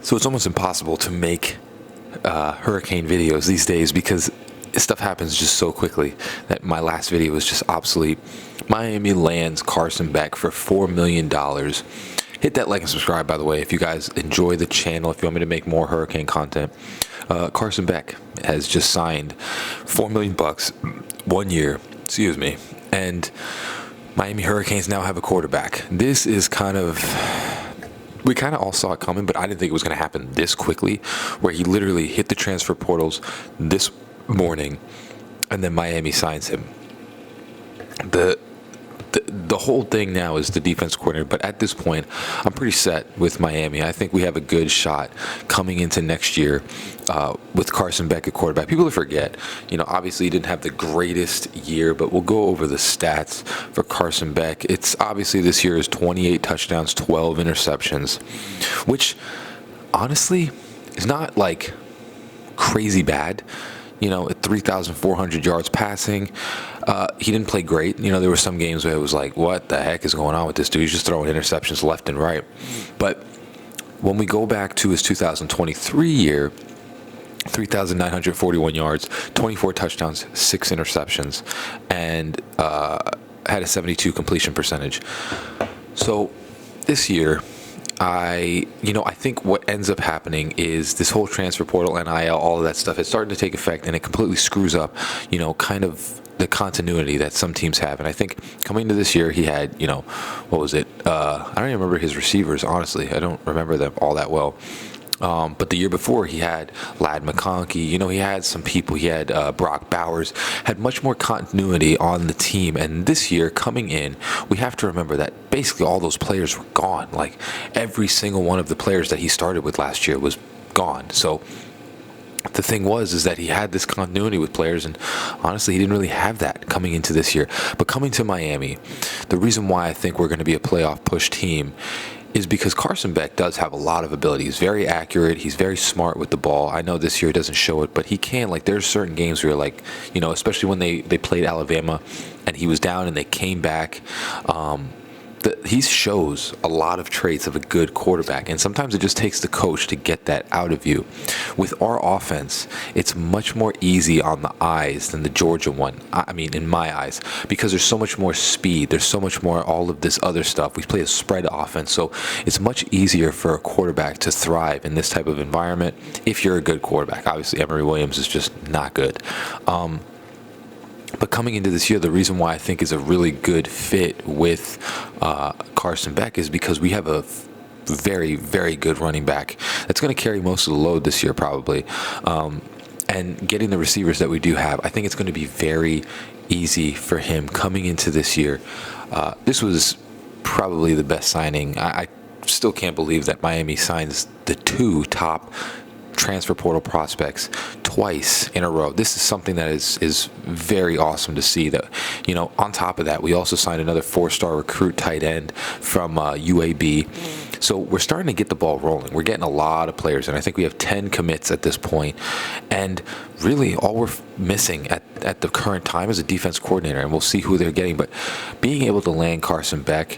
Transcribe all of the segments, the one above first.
So it's almost impossible to make hurricane videos these days because stuff happens just so quickly that my last video was just obsolete. Miami lands Carson Beck for $4 million. Hit that like and subscribe, by the way, if you guys enjoy the channel, if you want me to make more hurricane content. Carson Beck has just signed $4 million, 1 year, and Miami Hurricanes now have a quarterback. This is we kind of all saw it coming, but I didn't think it was going to happen this quickly, where he literally hit the transfer portals this morning, and then Miami signs him. The whole thing now is the defense coordinator, but at this point, I'm pretty set with Miami. I think we have a good shot coming into next year with Carson Beck at quarterback. People forget, obviously he didn't have the greatest year, but we'll go over the stats for Carson Beck. It's obviously this year is 28 touchdowns, 12 interceptions, which honestly is not like crazy bad. At 3,400 yards passing. He didn't play great. There were some games where it was like, what the heck is going on with this dude? He's just throwing interceptions left and right. But when we go back to his 2023 year, 3,941 yards, 24 touchdowns, 6 interceptions, and had a 72 completion percentage. So this year, I think what ends up happening is this whole transfer portal, NIL, all of that stuff, it's starting to take effect, and it completely screws up, kind of the continuity that some teams have. And I think coming into this year, he had, what was it? I don't even remember his receivers, honestly. I don't remember them all that well. But the year before, he had Ladd McConkey. He had some people. He had Brock Bowers. Had much more continuity on the team. And this year, coming in, we have to remember that basically all those players were gone. Like every single one of the players that he started with last year was gone. So the thing is that he had this continuity with players, and honestly, he didn't really have that coming into this year. But coming to Miami, the reason why I think we're going to be a playoff push team is because Carson Beck does have a lot of ability. He's very accurate. He's very smart with the ball. I know this year he doesn't show it, but he can. Like, there's certain games where, especially when they played Alabama and he was down and they came back, he shows a lot of traits of a good quarterback, and sometimes it just takes the coach to get that out of you. With our offense, it's much more easy on the eyes than the Georgia one. I mean, in my eyes, because there's so much more speed. There's so much more all of this other stuff. We play a spread offense, so it's much easier for a quarterback to thrive in this type of environment if you're a good quarterback. Obviously, Emory Williams is just not good. But coming into this year, the reason why I think is a really good fit with Carson Beck is because we have a very, very good running back that's going to carry most of the load this year probably. And getting the receivers that we do have, I think it's going to be very easy for him coming into this year. This was probably the best signing. I still can't believe that Miami signs the 2 top transfer portal prospects twice in a row. This is something that is very awesome to see. That on top of that, we also signed another 4-star recruit tight end from UAB. So we're starting to get the ball rolling. We're getting a lot of players, and I think we have 10 commits at this point. And really, all we're missing at the current time is a defense coordinator, and we'll see who they're getting. But being able to land Carson Beck,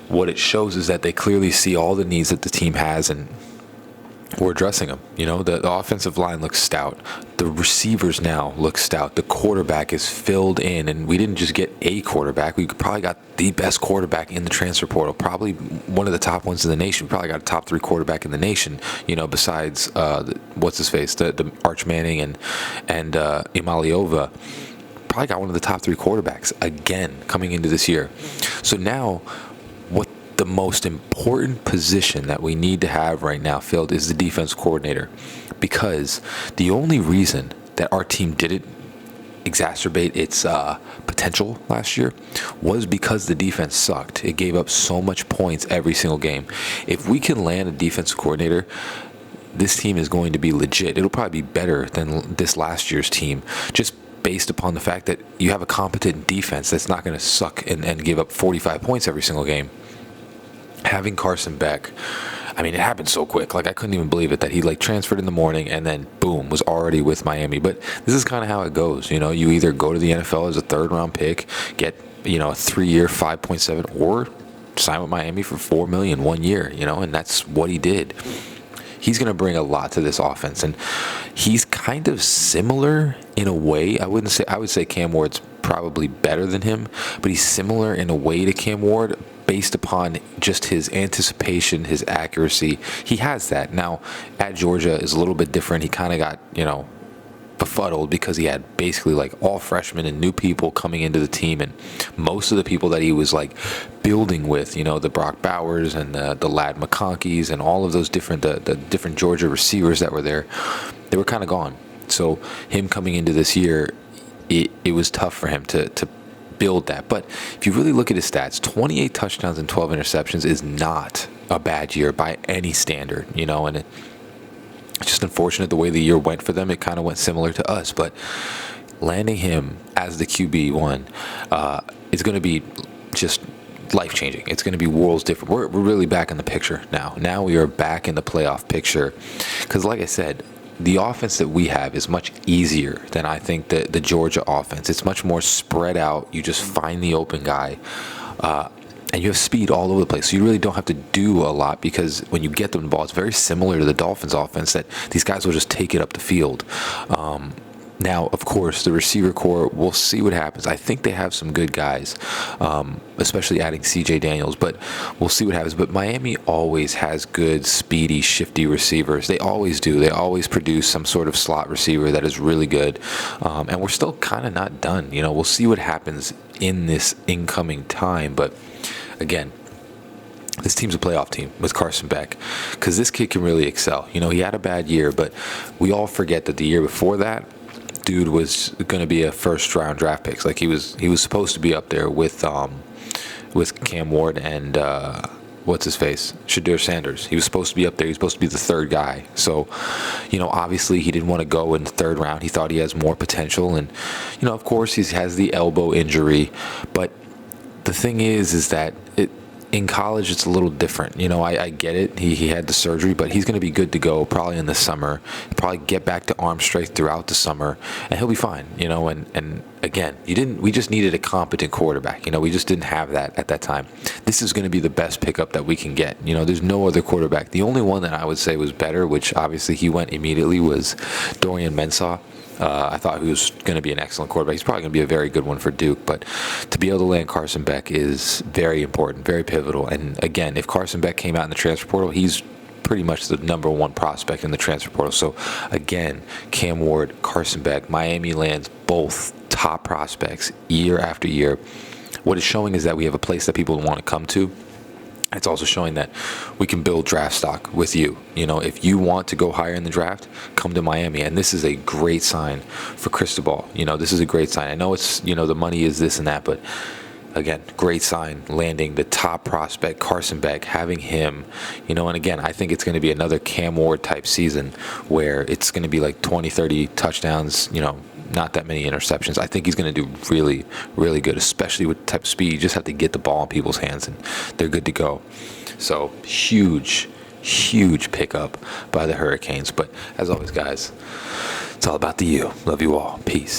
what it shows is that they clearly see all the needs that the team has, and we're addressing them. The offensive line looks stout. The receivers now look stout. The quarterback is filled in, and we didn't just get a quarterback. We probably got the best quarterback in the transfer portal, probably one of the top ones in the nation. We probably got a top 3 quarterback in the nation, besides, what's his face, the Arch Manning and Imaliova. Probably got one of the top 3 quarterbacks again coming into this year. So now, the most important position that we need to have right now filled is the defense coordinator, because the only reason that our team didn't exacerbate its potential last year was because the defense sucked. It gave up so much points every single game. If we can land a defense coordinator, this team is going to be legit. It'll probably be better than this last year's team, just based upon the fact that you have a competent defense that's not going to suck and give up 45 points every single game. Having Carson Beck, I mean, it happened so quick. Like, I couldn't even believe it that he transferred in the morning and then boom, was already with Miami. But this is kind of how it goes. You either go to the NFL as a 3rd-round pick, get a 3-year, 5.7, or sign with Miami for $4 million 1 year. And that's what he did. he's going to bring a lot to this offense. And he's kind of similar in a way. I would say Cam Ward's probably better than him, but he's similar in a way to Cam Ward based upon just his anticipation, his accuracy. He has that. Now, at Georgia is a little bit different. He kind of got, befuddled because he had basically like all freshmen and new people coming into the team, and most of the people that he was like building with, the Brock Bowers and the Ladd McConkeys and all of those different the different Georgia receivers that were there, they were kind of gone. So him coming into this year, it was tough for him to build that. But if you really look at his stats, 28 touchdowns and 12 interceptions is not a bad year by any standard, and it's just unfortunate the way the year went for them. It kind of went similar to us, but landing him as the QB1 is going to be just life-changing. It's going to be worlds different. We're really back in the picture now. Now we are back in the playoff picture because, like I said, the offense that we have is much easier than I think the Georgia offense. It's much more spread out. You just find the open guy. And you have speed all over the place. So you really don't have to do a lot because when you get them the ball, it's very similar to the Dolphins offense that these guys will just take it up the field. Now, of course, the receiver core, we'll see what happens. I think they have some good guys, especially adding C.J. Daniels, but we'll see what happens. But Miami always has good, speedy, shifty receivers. They always do. They always produce some sort of slot receiver that is really good. And we're still kind of not done. We'll see what happens in this incoming time. But again, this team's a playoff team with Carson Beck because this kid can really excel. He had a bad year, but we all forget that the year before that, dude was going to be a first-round draft pick. Like he was supposed to be up there with Cam Ward and what's his face, Shedeur Sanders. He was supposed to be up there. He was supposed to be the third guy. So, obviously he didn't want to go in the third round. He thought he has more potential, and of course he has the elbow injury, but the thing is that in college it's a little different. I get it. He had the surgery, but he's going to be good to go probably in the summer. He'll probably get back to arm strength throughout the summer, and he'll be fine. And again, we just needed a competent quarterback. We just didn't have that at that time. This is going to be the best pickup that we can get. There's no other quarterback. The only one that I would say was better, which obviously he went immediately, was Dorian Mensah. I thought he was going to be an excellent quarterback. He's probably going to be a very good one for Duke. But to be able to land Carson Beck is very important, very pivotal. And again, if Carson Beck came out in the transfer portal, he's pretty much the number one prospect in the transfer portal. So again, Cam Ward, Carson Beck, Miami lands both top prospects year after year. What it's showing is that we have a place that people want to come to. It's also showing that we can build draft stock with you. If you want to go higher in the draft, come to Miami. And this is a great sign for Cristobal. This is a great sign. I know it's, the money is this and that, but again, great sign landing the top prospect, Carson Beck, having him, and again, I think it's going to be another Cam Ward type season where it's going to be like 20, 30 touchdowns, not that many interceptions. I think he's going to do really, really good, especially with the type of speed. You just have to get the ball in people's hands, and they're good to go. So huge pickup by the Hurricanes. But as always, guys, it's all about the U. Love you all. Peace.